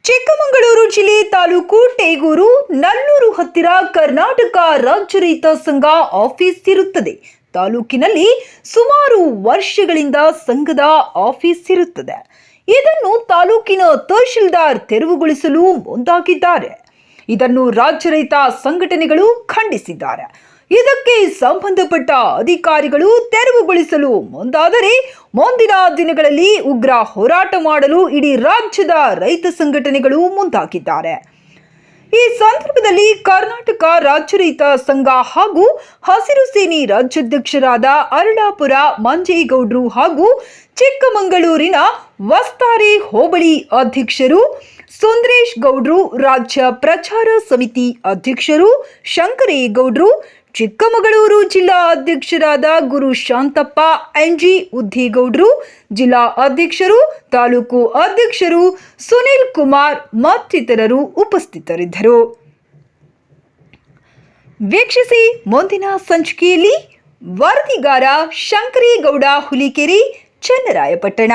ಚಿಕ್ಕಮಗಳೂರು ಜಿಲ್ಲೆ ತಾಲೂಕು ಟೇಗೂರು ನಲ್ಲೂರು ಹತ್ತಿರ ಕರ್ನಾಟಕ ರಾಜ್ಯ ರೈತ ಸಂಘ ಆಫೀಸ್ ಇರುತ್ತದೆ. ತಾಲೂಕಿನಲ್ಲಿ ಸುಮಾರು ವರ್ಷಗಳಿಂದ ಸಂಘದ ಆಫೀಸ್ ಇರುತ್ತದೆ. ಇದನ್ನು ತಾಲೂಕಿನ ತಹಶೀಲ್ದಾರ್ ತೆರವುಗೊಳಿಸಲು ಮುಂದಾಗಿದ್ದಾರೆ. ಇದನ್ನು ರಾಜ್ಯ ರೈತ ಸಂಘಟನೆಗಳು ಖಂಡಿಸಿದ್ದಾರೆ. ಇದಕ್ಕೆ ಸಂಬಂಧಪಟ್ಟ ಅಧಿಕಾರಿಗಳು ತೆರವುಗೊಳಿಸಲು ಮುಂದಾದರೆ ಮುಂದಿನ ದಿನಗಳಲ್ಲಿ ಉಗ್ರ ಹೋರಾಟ ಮಾಡಲು ಇಡೀ ರಾಜ್ಯದ ರೈತ ಸಂಘಟನೆಗಳು ಮುಂದಾಗಿದ್ದಾರೆ. ಈ ಸಂದರ್ಭದಲ್ಲಿ ಕರ್ನಾಟಕ ರಾಜ್ಯ ರೈತ ಸಂಘ ಹಾಗೂ ಹಸಿರು ಸೇನೆ ರಾಜ್ಯಾಧ್ಯಕ್ಷರಾದ ಅರಳಾಪುರ ಮಂಜೇಗೌಡರು ಹಾಗೂ ಚಿಕ್ಕಮಗಳೂರಿನ ವಸ್ತಾರೆ ಹೋಬಳಿ ಅಧ್ಯಕ್ಷರು ಸುಂದರೇಶ್ ಗೌಡ್ರು, ರಾಜ್ಯ ಪ್ರಚಾರ ಸಮಿತಿ ಅಧ್ಯಕ್ಷರು ಶಂಕರೇಗೌಡ್ರು, ಚಿಕ್ಕಮಗಳೂರು ಜಿಲ್ಲಾ ಅಧ್ಯಕ್ಷರಾದ ಗುರು ಶಾಂತಪ್ಪ ಎನ್ಜಿ ಉದ್ದಿಗೌಡ್ರು, ಜಿಲ್ಲಾ ಅಧ್ಯಕ್ಷರು, ತಾಲೂಕು ಅಧ್ಯಕ್ಷರು ಸುನಿಲ್ ಕುಮಾರ್ ಮತ್ತಿತರರು ಉಪಸ್ಥಿತರಿದ್ದರು. ವೀಕ್ಷಿಸಿ ಮುಂದಿನ ಸಂಚಿಕೆಯಲ್ಲಿ. ವರದಿಗಾರ ಶಂಕರೇಗೌಡ ಹುಲಿಕೆರೆ, ಚನ್ನರಾಯಪಟ್ಟಣ.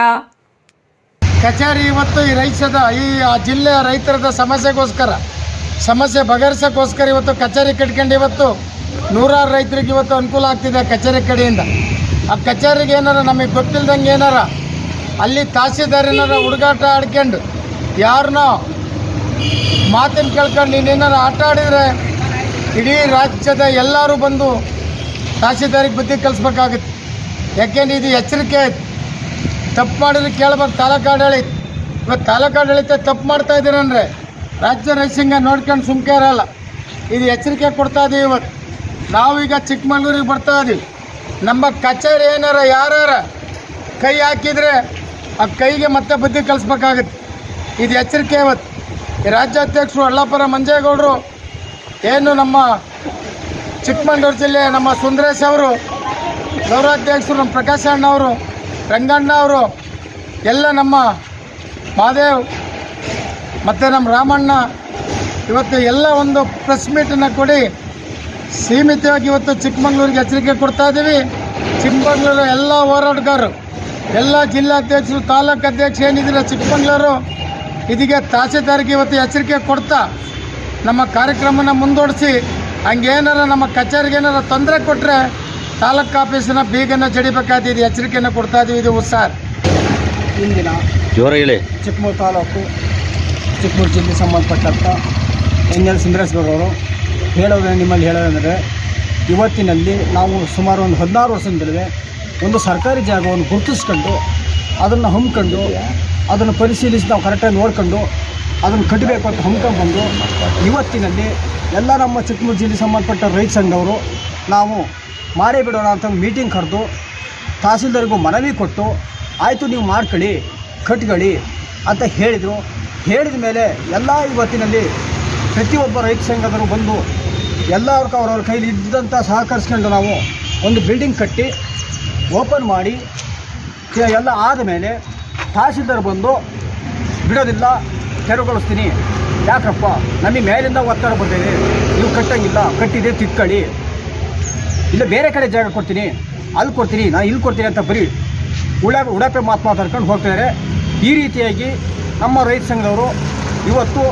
ಕಚೇರಿ ಇವತ್ತು ಈ ಜಿಲ್ಲೆಯ ರೈತರದ ಸಮಸ್ಯೆ ಬಗೆಹರಿಸೋಕ್ಕೋಸ್ಕರ ಇವತ್ತು ಕಚೇರಿ ಕಟ್ಕೊಂಡು ಇವತ್ತು ನೂರಾರು ರೈತರಿಗೆ ಇವತ್ತು ಅನುಕೂಲ ಆಗ್ತಿದೆ ಕಚೇರಿ ಕಡೆಯಿಂದ. ಆ ಕಚೇರಿಗೆ ಏನಾರ ನಮಗೆ ಗೊತ್ತಿಲ್ದಂಗೆ ಏನಾರ ಅಲ್ಲಿ ತಹಸೀಲ್ದಾರ್ ಏನಾರ ಹುಡುಗಾಟ ಆಡ್ಕೊಂಡು ಯಾರನ್ನೋ ಮಾತಿನ ಕೇಳ್ಕೊಂಡು ಇನ್ನೇನಾರ ಆಟ ಆಡಿದರೆ ಇಡೀ ರಾಜ್ಯದ ಎಲ್ಲರೂ ಬಂದು ತಹಸೀಲ್ದಾರಿಗೆ ಬುದ್ಧಿ ಕಲಿಸ್ಬೇಕಾಗುತ್ತೆ. ಯಾಕೆಂದ್ರೆ ಇದು ಎಚ್ಚರಿಕೆ ಆಯ್ತು. ತಪ್ಪು ಮಾಡಿದ್ರೆ ಕೇಳ್ಬೇಕು. ತಾಲೂಕು ಆಡಳಿತ ಇವತ್ತು ತಾಲೂಕು ಆಡಳಿತ ತಪ್ಪು ಮಾಡ್ತಾ ಇದ್ದೀರಂದರೆ ರಾಜ್ಯ ರೈತ ಸಂಘ ನೋಡ್ಕೊಂಡು ಸುಮ್ಕೆ ಇರಲ್ಲ. ಇದು ಎಚ್ಚರಿಕೆ ಕೊಡ್ತಾ ಇದ್ದೀವಿ. ಇವತ್ತು ನಾವೀಗ ಚಿಕ್ಕಮಗಳೂರಿಗೆ ಬರ್ತಾ ಇದ್ದೀವಿ. ನಮ್ಮ ಕಚೇರಿ ಏನಾರ ಯಾರ್ಯಾರ ಕೈ ಹಾಕಿದರೆ ಆ ಕೈಗೆ ಮತ್ತೆ ಬುದ್ಧಿ ಕಲಿಸ್ಬೇಕಾಗುತ್ತೆ. ಇದು ಎಚ್ಚರಿಕೆ. ಇವತ್ತು ಈ ರಾಜ್ಯಾಧ್ಯಕ್ಷರು ಅರಳಾಪುರ ಮಂಜೇಗೌಡರು, ಏನು ನಮ್ಮ ಚಿಕ್ಕಮಗಳೂರು ಜಿಲ್ಲೆ ನಮ್ಮ ಸುಂದರೇಶ್ ಅವರು, ಗೌರವಾಧ್ಯಕ್ಷರು ನಮ್ಮ ಪ್ರಕಾಶ್ ಅಣ್ಣವರು, ರಂಗಣ್ಣ ಅವರು, ಎಲ್ಲ ನಮ್ಮ ಮಹಾದೇವ್ ಮತ್ತು ನಮ್ಮ ರಾಮಣ್ಣ ಇವತ್ತು ಎಲ್ಲ ಒಂದು ಪ್ರೆಸ್ ಮೀಟನ್ನು ಕೊಡಿ ಸೀಮಿತವಾಗಿ ಇವತ್ತು ಚಿಕ್ಕಮಗಳೂರಿಗೆ ಎಚ್ಚರಿಕೆ ಕೊಡ್ತಾ ಇದ್ದೀವಿ. ಚಿಕ್ಕಮಗಳೂರು ಎಲ್ಲ ಹೋರಾಟಗಾರರು, ಎಲ್ಲ ಜಿಲ್ಲಾಧ್ಯಕ್ಷರು, ತಾಲೂಕು ಅಧ್ಯಕ್ಷ ಏನಿದ್ರೆ ಚಿಕ್ಕಮಗಳೂರು ಇದಕ್ಕೆ ತಹಸೀಲ್ದಾರ್ಗೆ ಇವತ್ತು ಎಚ್ಚರಿಕೆ ಕೊಡ್ತಾ ನಮ್ಮ ಕಾರ್ಯಕ್ರಮನ ಮುಂದೂಡಿಸಿ ಹಂಗೇನಾರ ನಮ್ಮ ಕಚೇರಿಗೆ ಏನಾರ ತೊಂದರೆ ಕೊಟ್ಟರೆ ತಾಲೂಕು ಆಫೀಸಿನ ಬೀಗನ್ನು ಜಡಿಬೇಕಾದ ಎಚ್ಚರಿಕೆಯನ್ನು ಕೊಡ್ತಾ ಇದ್ದೀವಿ. ಇದು ಸರ್ ಇಂದಿನ ಚಿಕ್ಕಮಗಳೂರು ತಾಲೂಕು ಚಿಕ್ಕಮಗಳೂರು ಜಿಲ್ಲೆಗೆ ಸಂಬಂಧಪಟ್ಟಂಥ ಎನ್.ಎಲ್. ಸುಂದರೇಶ್ ಗೌಡರು ನಿಮ್ಮಲ್ಲಿ ಹೇಳೋದಂದರೆ, ಇವತ್ತಿನಲ್ಲಿ ನಾವು ಸುಮಾರು ಒಂದು 16 ವರ್ಷದಿಂದಲೇ ಒಂದು ಸರ್ಕಾರಿ ಜಾಗವನ್ನು ಗುರುತಿಸ್ಕೊಂಡು ಅದನ್ನು ಹಮ್ಮಿಕೊಂಡು ಅದನ್ನು ಪರಿಶೀಲಿಸಿ ನಾವು ಕರೆಕ್ಟಾಗಿ ನೋಡ್ಕೊಂಡು ಅದನ್ನು ಕಟ್ಟಬೇಕು ಅಂತ ಹಮ್ಮಿಕೊಂಡ್ಬಂದು ಇವತ್ತಿನಲ್ಲಿ ಎಲ್ಲ ನಮ್ಮ ಚಿಕ್ಕಮಗಳೂರು ಜಿಲ್ಲೆಗೆ ಸಂಬಂಧಪಟ್ಟ ರೈತ ಸಂಘದವರು ನಾವು ಮಾರೇ ಬಿಡೋಣ ಅಂತ ಮೀಟಿಂಗ್ ಕರೆದು ತಹಸೀಲ್ದಾರ್ಗೂ ಮನವಿ ಕೊಟ್ಟು ಆಯಿತು ನೀವು ಮಾಡ್ಕೊಳ್ಳಿ ಕಟ್ಕೊಳ್ಳಿ ಅಂತ ಹೇಳಿದರು. ಹೇಳಿದ ಮೇಲೆ ಎಲ್ಲ ಇವತ್ತಿನಲ್ಲಿ ಪ್ರತಿಯೊಬ್ಬ ರೈತ ಸಂಘದವರು ಬಂದು ಎಲ್ಲರಿಗೂ ಅವ್ರವ್ರ ಕೈಲಿ ಇದ್ದಂಥ ಸಹಕರಿಸ್ಕೊಂಡು ನಾವು ಒಂದು ಬಿಲ್ಡಿಂಗ್ ಕಟ್ಟಿ ಓಪನ್ ಮಾಡಿ ಎಲ್ಲ ಆದಮೇಲೆ ತಹಸೀಲ್ದಾರ್ ಬಂದು ಬಿಡೋದಿಲ್ಲ, ತೆರವುಗೊಳಿಸ್ತೀನಿ, ಯಾಕಪ್ಪ ನಮಗೆ ಮೇಲಿಂದ ಒತ್ತಡ ಬಂದಿದೆ, ನೀವು ಕಟ್ಟಂಗಿಲ್ಲ, ಕಟ್ಟಿದೆ ತಿಟ್ಕೊಳ್ಳಿ, ಇಲ್ಲ ಬೇರೆ ಕಡೆ ಜಾಗ ಕೊಡ್ತೀನಿ, ಅಲ್ಲಿ ಕೊಡ್ತೀನಿ, ನಾನು ಇಲ್ಲಿ ಕೊಡ್ತೀನಿ ಅಂತ ಬರೀ ಉಡಾಪೆ ಮಾತಾಡ್ಕೊಂಡು ಹೋಗ್ತಿದ್ದಾರೆ. ಈ ರೀತಿಯಾಗಿ ನಮ್ಮ ರೈತ ಸಂಘದವರು ಇವತ್ತು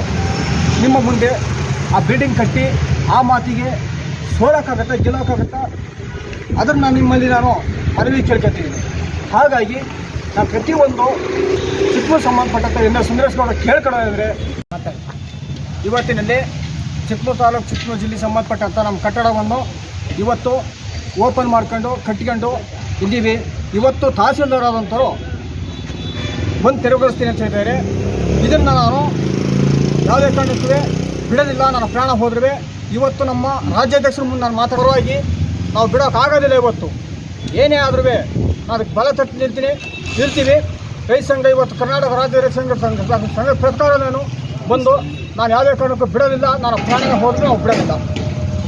ನಿಮ್ಮ ಮುಂದೆ ಆ ಬಿಲ್ಡಿಂಗ್ ಕಟ್ಟಿ ಆ ಮಾತಿಗೆ ಸೋಲಕ್ಕಾಗತ್ತಾ ಗೆಲ್ಲೋಕ್ಕಾಗತ್ತಾ ಅದನ್ನು ನಿಮ್ಮಲ್ಲಿ ನಾನು ಮನವಿ ಕೇಳ್ಕೊತಿದ್ದೀನಿ. ಹಾಗಾಗಿ ನಾನು ಪ್ರತಿಯೊಂದು ಚಿಕ್ಕಮಗಳೂರು ಸಂಬಂಧಪಟ್ಟಂಥ ಎನ್.ಎಲ್. ಸುಂದರೇಶ್ ಗೌಡ ಕೇಳ್ಕೊಳ್ಳೋದಂದರೆ ಇವತ್ತಿನಲ್ಲಿ ಚಿಕ್ಕಮಗಳೂರು ತಾಲೂಕು ಚಿಕ್ಕಮಗಳೂರು ಜಿಲ್ಲೆಗೆ ಸಂಬಂಧಪಟ್ಟಂಥ ನಮ್ಮ ಕಟ್ಟಡವನ್ನು ಇವತ್ತು ಓಪನ್ ಮಾಡ್ಕೊಂಡು ಕಟ್ಕೊಂಡು ಇದ್ದೀವಿ. ಇವತ್ತು ತಹಸೀಲ್ದಾರ್ ಆದಂಥವ್ರು ಬಂದು ತೆರವುಗೊಳಿಸ್ತೀನಿ ಅಂತ ಹೇಳಿದ್ದಾರೆ. ಇದನ್ನು ನಾನು ಯಾವುದೇ ಕಾರಣಕ್ಕೂ ಬಿಡೋದಿಲ್ಲ. ನನ್ನ ಪ್ರಾಣ ಹೋದ್ರೆ ಇವತ್ತು ನಮ್ಮ ರಾಜ್ಯಾಧ್ಯಕ್ಷರ ಮುಂದೆ ನಾನು ಮಾತಾಡುವಾಗಿ ನಾವು ಬಿಡೋಕ್ಕಾಗೋದಿಲ್ಲ. ಇವತ್ತು ಏನೇ ಆದ್ರೂ ನಾನು ಅದಕ್ಕೆ ಬಲ ತಟ್ಟು ಇರ್ತೀವಿ. ರೈತ ಸಂಘ ಇವತ್ತು ಕರ್ನಾಟಕ ರಾಜ್ಯ ರೈತ ಸಂಘ ಪ್ರಕಾರ ಬಂದು ನಾನು ಯಾವುದೇ ಕಾರಣಕ್ಕೂ ಬಿಡೋದಿಲ್ಲ. ನನ್ನ ಪ್ರಾಣ ಹೋದ್ರೆ ನಾವು ಬಿಡೋದಿಲ್ಲ.